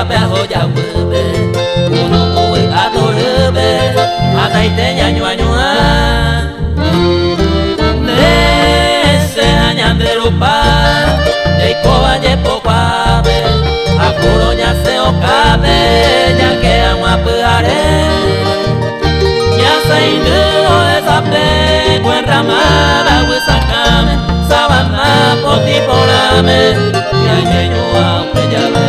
pejo ya wube uno uwe adorube ataite nyanyuanyua nese anyanderupa eikoa yepokuabe akuro nyase okabe nyake amwapuare nyase induo esape kuenramada wisakame sabana potiporame nyanyenyua upeyabe.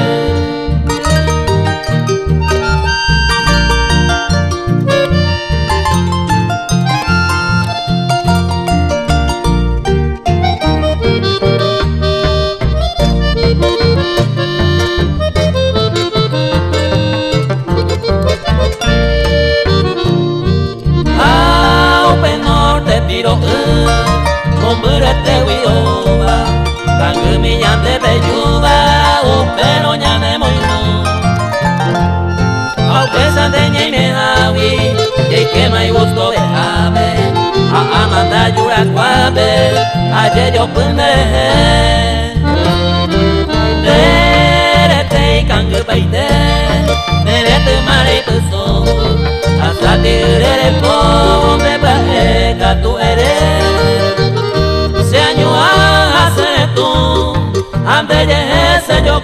Hombrete wioba, kangumi nyande bejuba, pero nyane moino. Au pesa de nyane hawi, que mai gusto de ave, a amanda yura kwabe, aye yo pune. Derete kangu baite, derete mare puso, hasta tirere po me bae katu eres. Ande ye ese yo